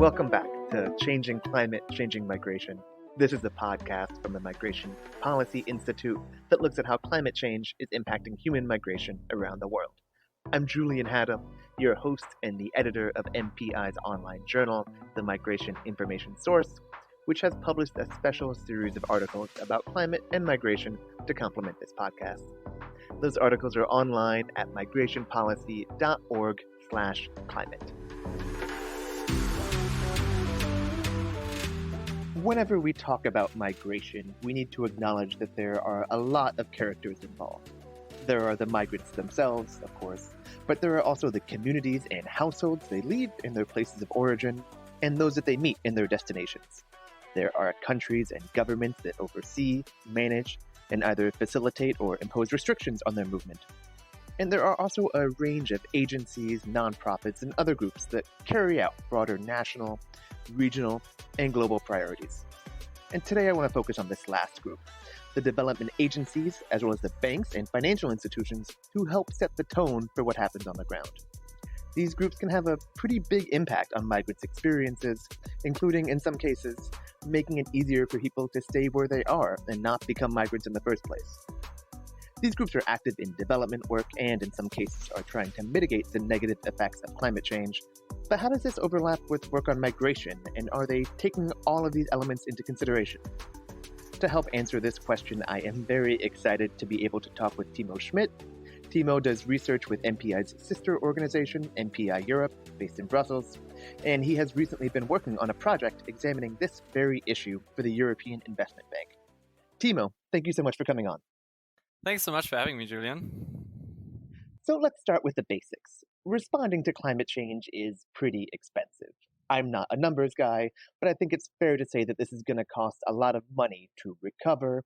Welcome back to Changing Climate, Changing Migration. This is a podcast from the Migration Policy Institute that looks at how climate change is impacting human migration around the world. I'm Julian Haddam, your host and the editor of MPI's online journal, the Migration Information Source, which has published a special series of articles about climate and migration to complement this podcast. Those articles are online at migrationpolicy.org/climate. Whenever we talk about migration, we need to acknowledge that there are a lot of characters involved. There are the migrants themselves, of course, but there are also the communities and households they leave in their places of origin, and those that they meet in their destinations. There are countries and governments that oversee, manage, and either facilitate or impose restrictions on their movement. And there are also a range of agencies, nonprofits, and other groups that carry out broader national, regional, and global priorities. And today I want to focus on this last group, the development agencies, as well as the banks and financial institutions who help set the tone for what happens on the ground. These groups can have a pretty big impact on migrants' experiences, including, in some cases, making it easier for people to stay where they are and not become migrants in the first place. These groups are active in development work and, in some cases, are trying to mitigate the negative effects of climate change. But how does this overlap with work on migration, and are they taking all of these elements into consideration? To help answer this question, I am very excited to be able to talk with Timo Schmidt. Timo does research with MPI's sister organization, MPI Europe, based in Brussels, and he has recently been working on a project examining this very issue for the European Investment Bank. Timo, thank you so much for coming on. Thanks so much for having me, Julian. So let's start with the basics. Responding to climate change is pretty expensive. I'm not a numbers guy, but I think it's fair to say that this is going to cost a lot of money to recover,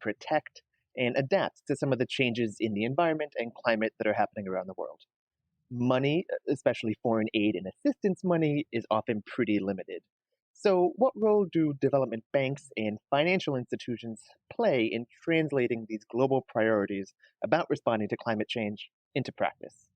protect, and adapt to some of the changes in the environment and climate that are happening around the world. Money, especially foreign aid and assistance money, is often pretty limited. So what role do development banks and financial institutions play in translating these global priorities about responding to climate change into practice?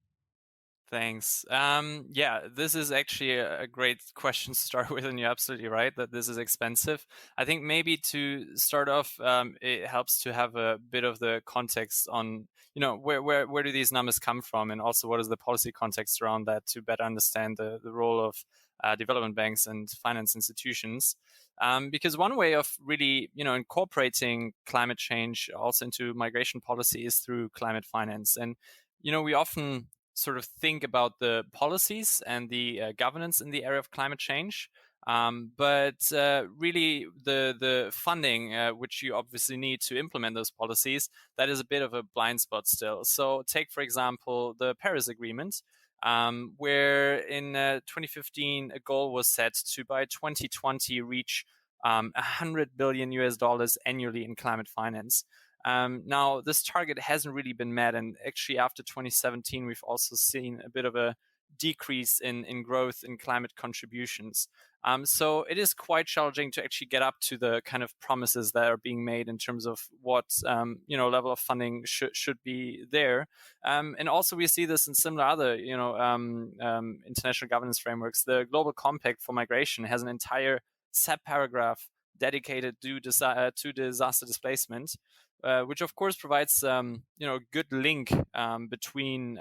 Thanks. This is actually a great question to start with, and you're absolutely right that this is expensive. I think maybe to start off, it helps to have a bit of the context on, where do these numbers come from, and also what is the policy context around that to better understand the role of development banks and finance institutions. Because one way of really, incorporating climate change also into migration policy is through climate finance. And, we often sort of think about the policies and the governance in the area of climate change. But really the funding, which you obviously need to implement those policies, that is a bit of a blind spot still. So take, for example, the Paris Agreement, where in 2015, a goal was set to, by 2020, reach $100 billion annually in climate finance. Now, this target hasn't really been met, and actually after 2017, we've also seen a bit of a decrease in growth in climate contributions. So it is quite challenging to actually get up to the kind of promises that are being made in terms of what level of funding should be there. And also we see this in similar other international governance frameworks. The Global Compact for Migration has an entire subparagraph dedicated to disaster displacement. Which of course provides a good link between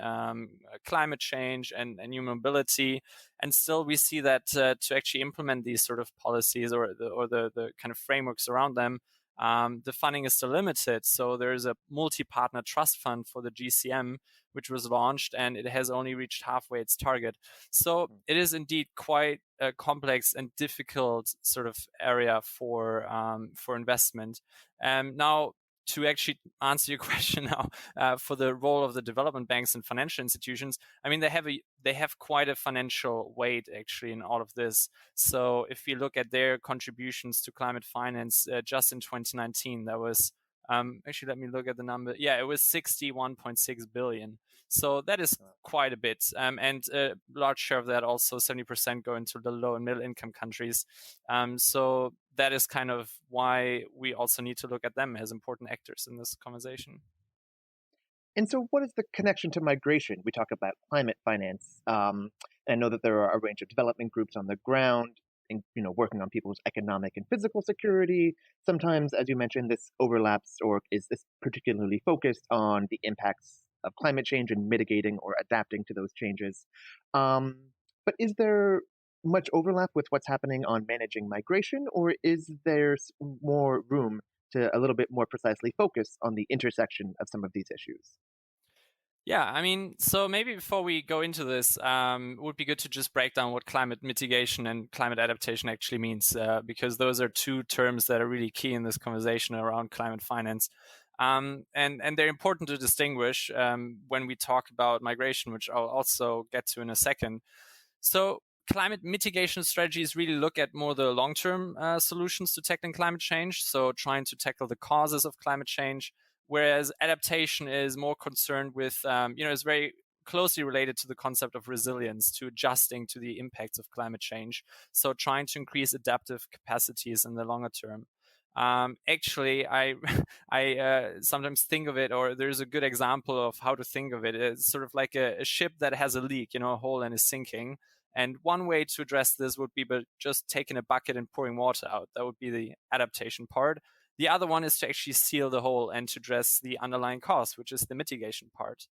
climate change and human mobility, and still we see that to actually implement these sort of policies or the kind of frameworks around them, the funding is still limited. So there is a multi-partner trust fund for the GCM, which was launched, and it has only reached halfway its target. So it is indeed quite a complex and difficult sort of area for investment. Now, to actually answer your question now, for the role of the development banks and financial institutions, I mean, they have quite a financial weight actually in all of this. So if you look at their contributions to climate finance, just in 2019, that was actually, let me look at the number. Yeah, it was 61.6 billion. So that is quite a bit. And a large share of that, also 70%, go into the low and middle income countries. So that is kind of why we also need to look at them as important actors in this conversation. And so what is the connection to migration? We talk about climate finance. I know that there are a range of development groups on the ground, working on people's economic and physical security. Sometimes, as you mentioned, this overlaps or is this particularly focused on the impacts of climate change and mitigating or adapting to those changes. Um, but is there much overlap with what's happening on managing migration, or is there more room to a little bit more precisely focus on the intersection of some of these issues? Yeah, I mean, so maybe before we go into this, it would be good to just break down what climate mitigation and climate adaptation actually means, because those are two terms that are really key in this conversation around climate finance. And they're important to distinguish when we talk about migration, which I'll also get to in a second. So climate mitigation strategies really look at more the long-term solutions to tackling climate change, so trying to tackle the causes of climate change, whereas adaptation is more concerned with, is very closely related to the concept of resilience, to adjusting to the impacts of climate change, so trying to increase adaptive capacities in the longer term. Actually, I I sometimes think of it, or there's a good example of how to think of it. It's sort of like a ship that has a leak, a hole and is sinking. And one way to address this would be by just taking a bucket and pouring water out. That would be the adaptation part. The other one is to actually seal the hole and to address the underlying cause, which is the mitigation part.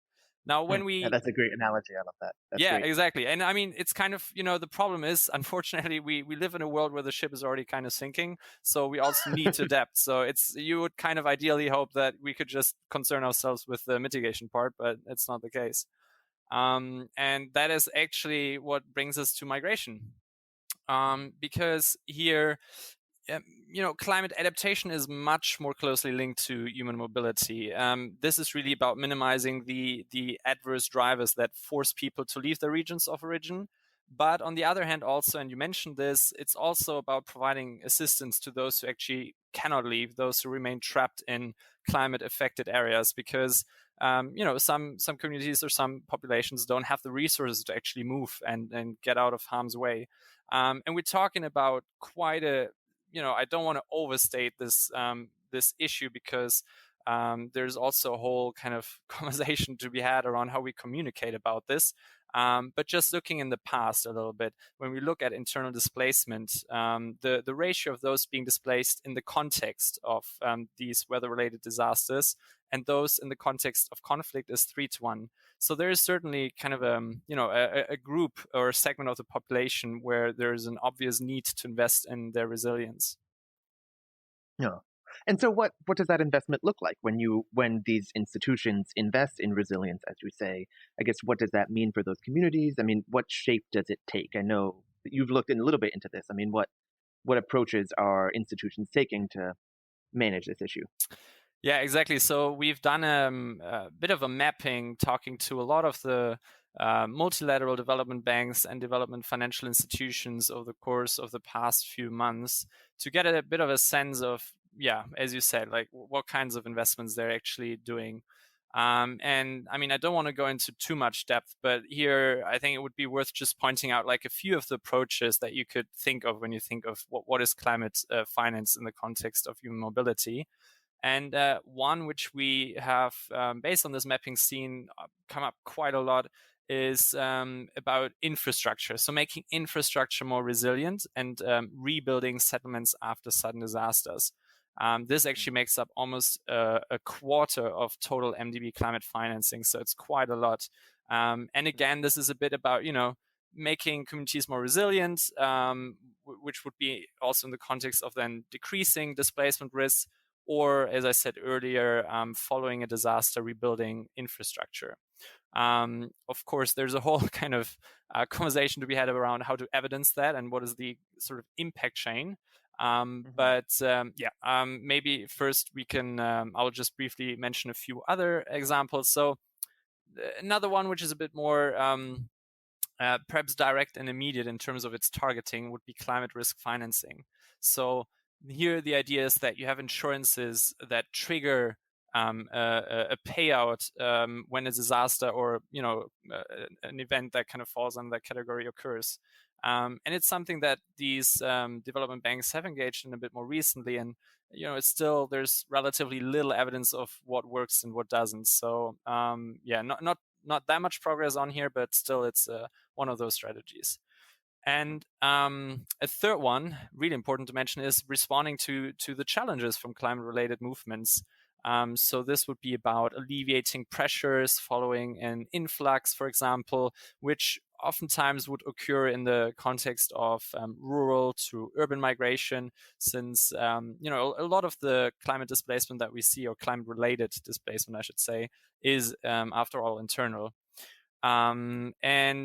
Now, when Yeah, we that's a great analogy. I love that. That's yeah, great. exactly. And I mean, it's kind of, the problem is, unfortunately, we live in a world where the ship is already kind of sinking. So we also need to adapt. So you would kind of ideally hope that we could just concern ourselves with the mitigation part, but it's not the case. And that is actually what brings us to migration. Because here, climate adaptation is much more closely linked to human mobility. This is really about minimizing the adverse drivers that force people to leave their regions of origin. But on the other hand, also, and you mentioned this, it's also about providing assistance to those who actually cannot leave, those who remain trapped in climate-affected areas, because some communities or some populations don't have the resources to actually move and get out of harm's way. And we're talking about quite a I don't want to overstate this issue, because there's also a whole kind of conversation to be had around how we communicate about this. But just looking in the past a little bit, when we look at internal displacement, the ratio of those being displaced in the context of these weather-related disasters and those in the context of conflict is 3-1. So there is certainly kind of a group or a segment of the population where there is an obvious need to invest in their resilience. Yeah. And so what does that investment look like when these institutions invest in resilience, as you say? I guess what does that mean for those communities? I mean, what shape does it take? I know that you've looked in a little bit into this. I mean, what approaches are institutions taking to manage this issue? Yeah, exactly. So we've done a bit of a mapping, talking to a lot of the multilateral development banks and development financial institutions over the course of the past few months to get a bit of a sense of, yeah, as you said, like what kinds of investments they're actually doing. And I mean, I don't want to go into too much depth, but here I think it would be worth just pointing out like a few of the approaches that you could think of when you think of what is climate finance in the context of human mobility. And one which we have, based on this mapping, seen come up quite a lot is about infrastructure. So making infrastructure more resilient and rebuilding settlements after sudden disasters. This actually makes up almost a quarter of total MDB climate financing. So it's quite a lot. And again, this is a bit about, making communities more resilient, which would be also in the context of then decreasing displacement risks, or as I said earlier, following a disaster, rebuilding infrastructure. Of course, there's a whole kind of conversation to be had around how to evidence that and what is the sort of impact chain. Maybe first we can, I'll just briefly mention a few other examples. So another one which is a bit more perhaps direct and immediate in terms of its targeting would be climate risk financing. So here the idea is that you have insurances that trigger a payout when a disaster or an event that kind of falls under that category occurs. And it's something that these development banks have engaged in a bit more recently, and it's still, there's relatively little evidence of what works and what doesn't. So not not that much progress on here, but still it's one of those strategies. And a third one, really important to mention, is responding to the challenges from climate-related movements. So this would be about alleviating pressures following an influx, for example, which oftentimes would occur in the context of rural to urban migration, since a lot of the climate displacement that we see, or climate-related displacement, I should say, is after all internal. And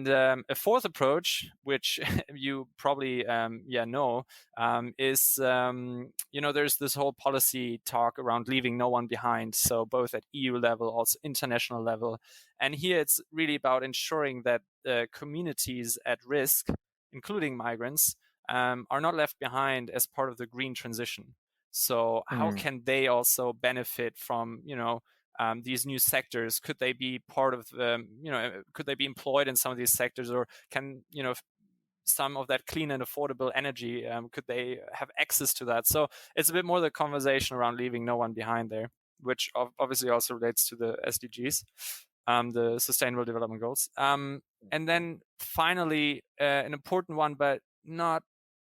a fourth approach, which you probably know, is there's this whole policy talk around leaving no one behind. So both at EU level, also international level, and here it's really about ensuring that communities at risk, including migrants, are not left behind as part of the green transition. So how can they also benefit from these new sectors? Could they be part of could they be employed in some of these sectors, or can some of that clean and affordable energy, could they have access to that? So it's a bit more the conversation around leaving no one behind there, which obviously also relates to the SDGs, the Sustainable Development Goals. And then finally, an important one, but not,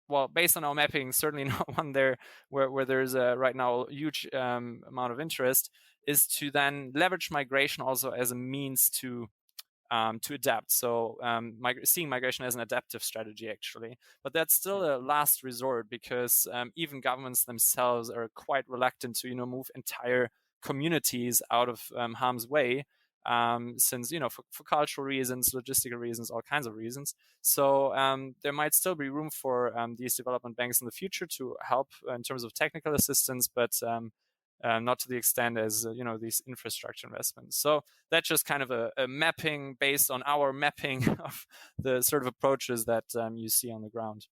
well, based on our mapping, certainly not one there where there's right now a huge amount of interest, is to then leverage migration also as a means to adapt. So seeing migration as an adaptive strategy, actually. But that's still a last resort, because even governments themselves are quite reluctant to move entire communities out of harm's way, since for cultural reasons, logistical reasons, all kinds of reasons. So there might still be room for these development banks in the future to help in terms of technical assistance, but not to the extent as these infrastructure investments. So that's just kind of a mapping based on our mapping of the sort of approaches that you see on the ground.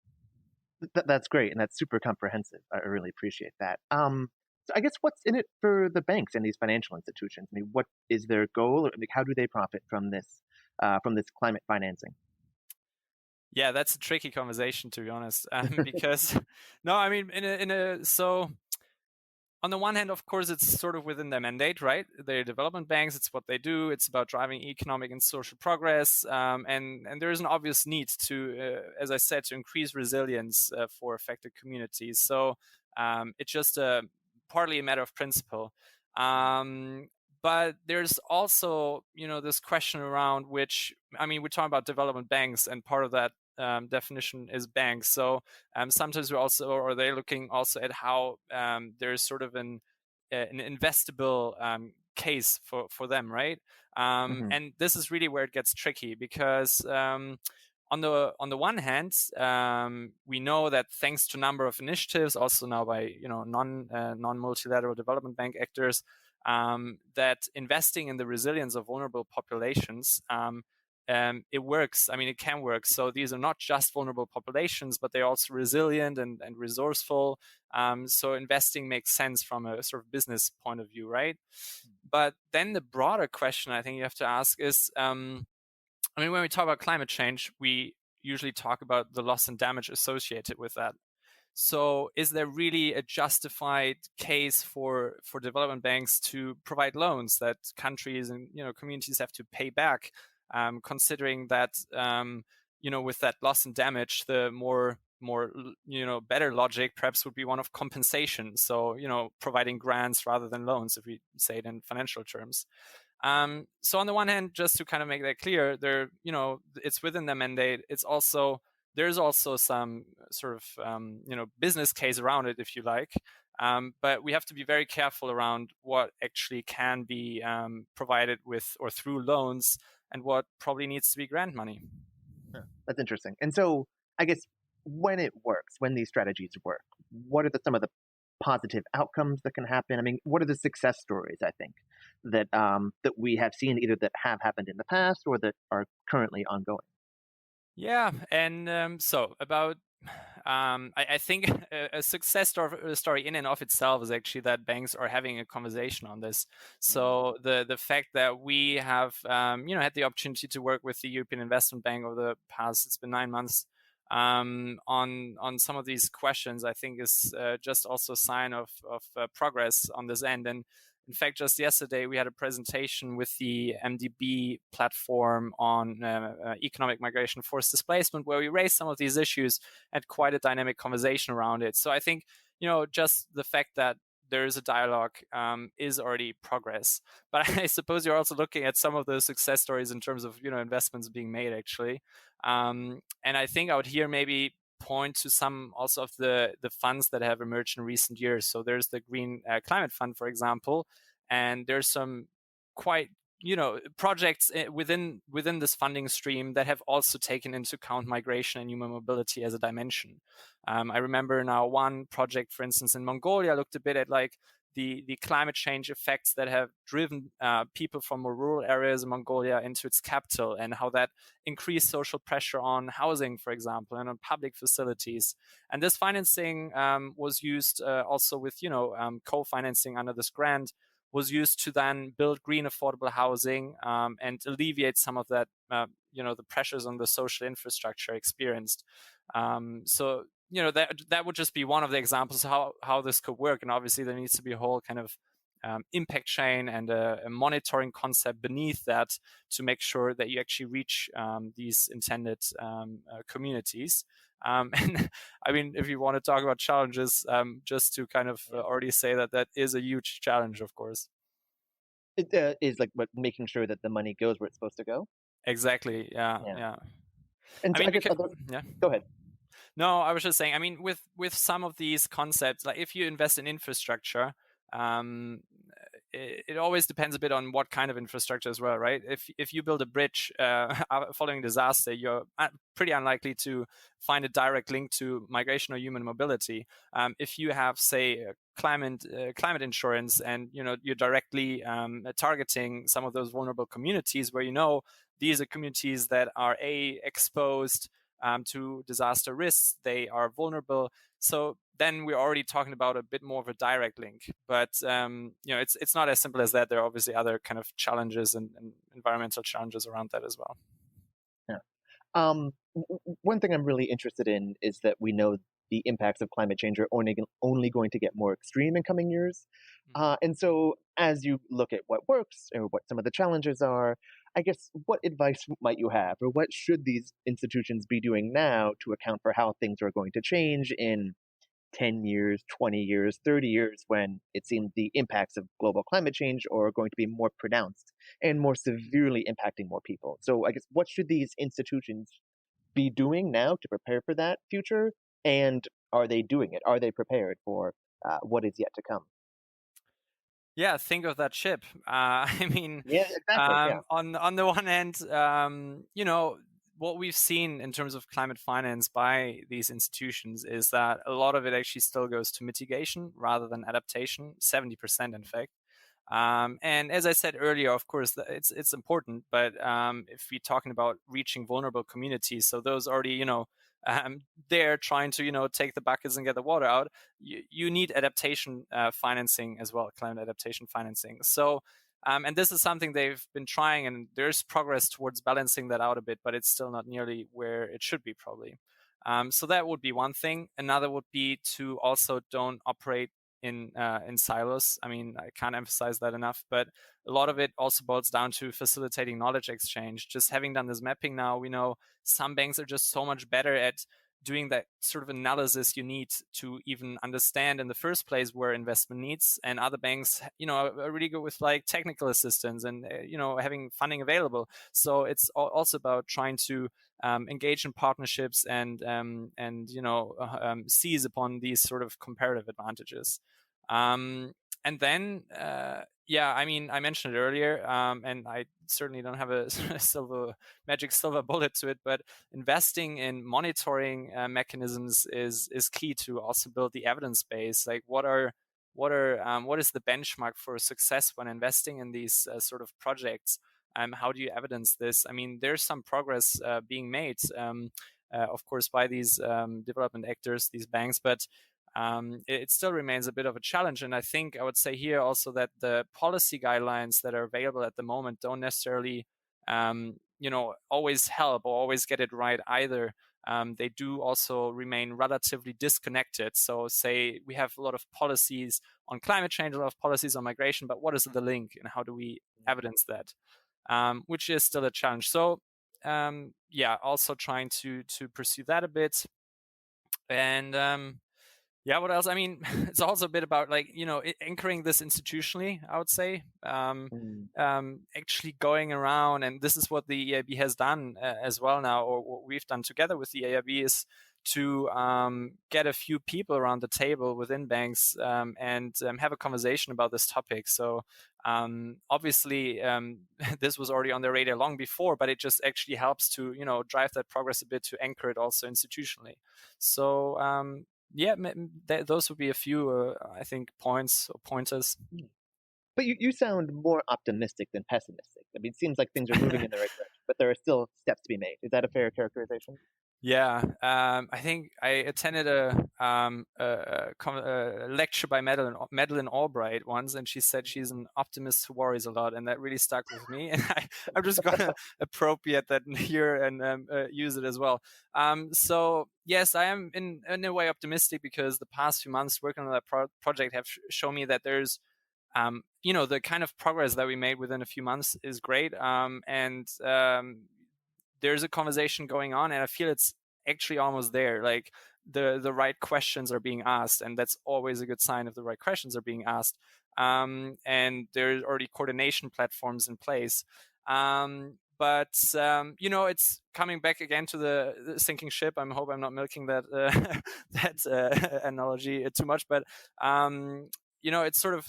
That's great, and that's super comprehensive. I really appreciate that. So I guess what's in it for the banks and these financial institutions? I mean, what is their goal? Or, like, how do they profit from this climate financing? Yeah, that's a tricky conversation, to be honest, because no, I mean, so on the one hand, of course, it's sort of within their mandate, right? They're development banks. It's what they do. It's about driving economic and social progress. And there is an obvious need to, as I said, to increase resilience for affected communities. So it's just partly a matter of principle. But there's also, this question around which, I mean, we're talking about development banks, and part of that definition is banks. So sometimes we're also, or they're looking also at how there's sort of an investable case for them, right? And this is really where it gets tricky, because on the one hand, we know that thanks to a number of initiatives, also now by non multilateral development bank actors, that investing in the resilience of vulnerable populations, it works. I mean, it can work. So these are not just vulnerable populations, but they're also resilient and resourceful. So investing makes sense from a sort of business point of view, right? But then the broader question I think you have to ask is, I mean, when we talk about climate change, we usually talk about the loss and damage associated with that. So is there really a justified case for development banks to provide loans that countries and communities have to pay back, considering that with that loss and damage, the more better logic perhaps would be one of compensation. So providing grants rather than loans, if we say it in financial terms. So on the one hand, just to kind of make that clear, it's within the mandate. There's also some sort of business case around it, if you like. But we have to be very careful around what actually can be provided with or through loans, and what probably needs to be grant money. Yeah, that's interesting. And so I guess when it works, when these strategies work, what are some of the positive outcomes that can happen? I mean, what are the success stories, I think, that we have seen, either that have happened in the past or that are currently ongoing? Yeah, and so about I think a success story in and of itself is actually that banks are having a conversation on this. So the fact that we have had the opportunity to work with the European Investment Bank over the past, it's been 9 months, on some of these questions, I think is just also a sign of progress on this end. And In fact, just yesterday we had a presentation with the MDB platform on economic migration, forced displacement, where we raised some of these issues and quite a dynamic conversation around it. So I think, just the fact that there is a dialogue is already progress. But I suppose you're also looking at some of the success stories in terms of investments being made, actually. And I think I would here maybe point to some also of the funds that have emerged in recent years. So there's the Green Climate Fund, for example, and there's some quite projects within this funding stream that have also taken into account migration and human mobility as a dimension. I remember now one project, for instance, in Mongolia looked a bit at like the climate change effects that have driven people from more rural areas in Mongolia into its capital, and how that increased social pressure on housing, for example, and on public facilities. And this financing was used also with co-financing under this grant, was used to then build green affordable housing and alleviate some of that the pressures on the social infrastructure experienced. So that would just be one of the examples of how this could work. And obviously there needs to be a whole kind of impact chain and a monitoring concept beneath that to make sure that you actually reach these intended communities. And I mean, if you want to talk about challenges, just to kind of already say that is a huge challenge, of course. It is like making sure that the money goes where it's supposed to go. Exactly. Yeah. And I so mean, I guess yeah. Go ahead. No, I was just saying, I mean, with some of these concepts, like if you invest in infrastructure, it always depends a bit on what kind of infrastructure as well, right? If you build a bridge following disaster, you're pretty unlikely to find a direct link to migration or human mobility. If you have, say, climate insurance, and you're directly targeting some of those vulnerable communities where these are communities that are exposed to disaster risks, they are vulnerable. So then we're already talking about a bit more of a direct link. But it's not as simple as that. There are obviously other kind of challenges and environmental challenges around that as well. Yeah. One thing I'm really interested in is that we know the impacts of climate change are only going to get more extreme in coming years. And so as you look at what works or what some of the challenges are, I guess what advice might you have, or what should these institutions be doing now to account for how things are going to change in 10 years, 20 years, 30 years, when it seems the impacts of global climate change are going to be more pronounced and more severely impacting more people? So I guess what should these institutions be doing now to prepare for that future? And are they doing it? Are they prepared for what is yet to come? Yeah, think of that ship. I mean, Yeah, exactly. Yeah. on the one hand, what we've seen in terms of climate finance by these institutions is that a lot of it actually still goes to mitigation rather than adaptation, 70% in fact. And as I said earlier, of course, it's important. But if we're talking about reaching vulnerable communities, so those already, they're trying to, take the buckets and get the water out, you need adaptation financing as well, climate adaptation financing. So, and this is something they've been trying, and there's progress towards balancing that out a bit, but it's still not nearly where it should be, probably. So that would be one thing. Another would be to also don't operate in silos. I mean, I can't emphasize that enough, but a lot of it also boils down to facilitating knowledge exchange. Just having done this mapping now, we know some banks are just so much better at doing that sort of analysis you need to even understand in the first place where investment needs, and other banks are really good with like technical assistance and having funding available. So it's also about trying to engage in partnerships and seize upon these sort of comparative advantages. And then, I mean, I mentioned it earlier, and I certainly don't have a magic silver bullet to it, but investing in monitoring mechanisms is key to also build the evidence base. Like, what is the benchmark for success when investing in these sort of projects? How do you evidence this? I mean, there's some progress being made, of course, by these development actors, these banks, but it still remains a bit of a challenge. And I think I would say here also that the policy guidelines that are available at the moment don't necessarily, always help or always get it right either. they do also remain relatively disconnected. So say we have a lot of policies on climate change, a lot of policies on migration, but what is the link and how do we evidence that? Which is still a challenge. So also trying to pursue that a bit. And what else? I mean, it's also a bit about anchoring this institutionally, I would say. Actually going around, and this is what the EIB has done as well now, or what we've done together with the EIB, is to get a few people around the table within banks and have a conversation about this topic. So obviously, this was already on their radar long before, but it just actually helps to drive that progress a bit, to anchor it also institutionally. So those would be a few, I think, points or pointers. But you sound more optimistic than pessimistic. I mean, it seems like things are moving in the right direction, but there are still steps to be made. Is that a fair characterization? Yeah, I think I attended a lecture by Madeleine Albright once, and she said she's an optimist who worries a lot, and that really stuck with me. And I'm just going to appropriate that here and use it as well. So yes, I am in a way optimistic, because the past few months working on that project have shown me that there's the kind of progress that we made within a few months is great. There's a conversation going on, and I feel it's actually almost there. Like the right questions are being asked, and that's always a good sign if the right questions are being asked. And there's already coordination platforms in place. But it's coming back again to the sinking ship. I hope I'm not milking that analogy too much, but it's sort of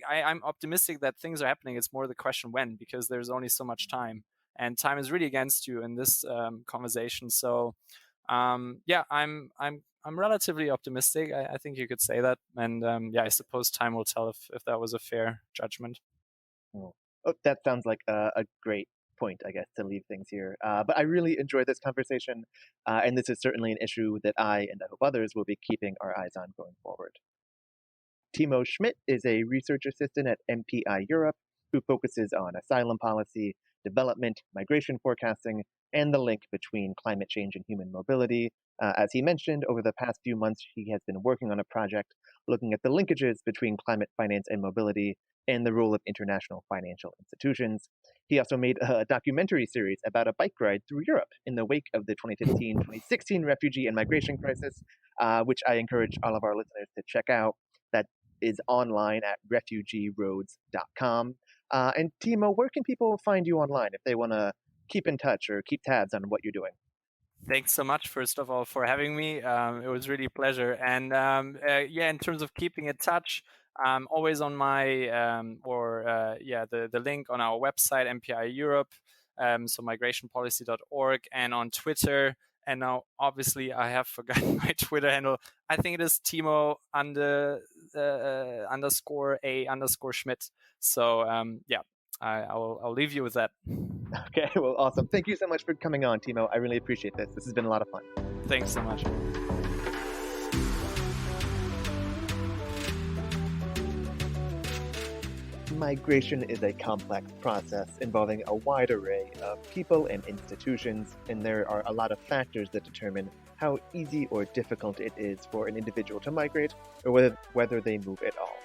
I'm optimistic that things are happening. It's more the question when, because there's only so much time. And time is really against you in this conversation. So, I'm relatively optimistic. I think you could say that. And I suppose time will tell if that was a fair judgment. Oh, that sounds like a great point, I guess, to leave things here. But I really enjoyed this conversation, and this is certainly an issue that I, and I hope others, will be keeping our eyes on going forward. Timo Schmidt is a research assistant at MPI Europe, who focuses on asylum policy, development, migration forecasting, and the link between climate change and human mobility. As he mentioned, over the past few months, he has been working on a project looking at the linkages between climate finance and mobility and the role of international financial institutions. He also made a documentary series about a bike ride through Europe in the wake of the 2015-2016 refugee and migration crisis, which I encourage all of our listeners to check out. That is online at refugeeroads.com. And Timo, where can people find you online if they want to keep in touch or keep tabs on what you're doing? Thanks so much, first of all, for having me. It was really a pleasure. And in terms of keeping in touch, always on my the link on our website, MPI Europe, so migrationpolicy.org, and on Twitter. And now, obviously, I have forgotten my Twitter handle. I think it is Timo _A_Schmidt. So I'll leave you with that. Okay, well, awesome. Thank you so much for coming on, Timo. I really appreciate this. This has been a lot of fun. Thanks so much. Migration is a complex process involving a wide array of people and institutions, and there are a lot of factors that determine how easy or difficult it is for an individual to migrate, or whether they move at all.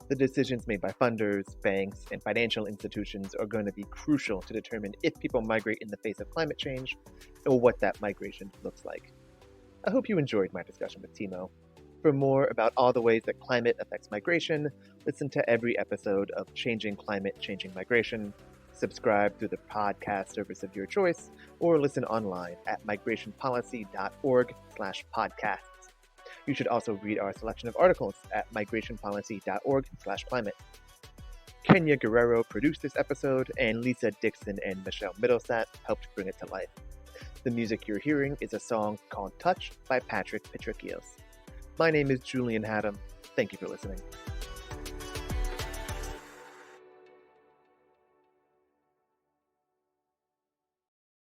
The decisions made by funders, banks, and financial institutions are going to be crucial to determine if people migrate in the face of climate change, or what that migration looks like. I hope you enjoyed my discussion with Timo. For more about all the ways that climate affects migration, listen to every episode of Changing Climate, Changing Migration, subscribe through the podcast service of your choice, or listen online at migrationpolicy.org/podcasts. You should also read our selection of articles at migrationpolicy.org/climate. Kenya Guerrero produced this episode, and Lisa Dixon and Michelle Middlestat helped bring it to life. The music you're hearing is a song called Touch by Patrick Petrokios. My name is Julian Haddam. Thank you for listening.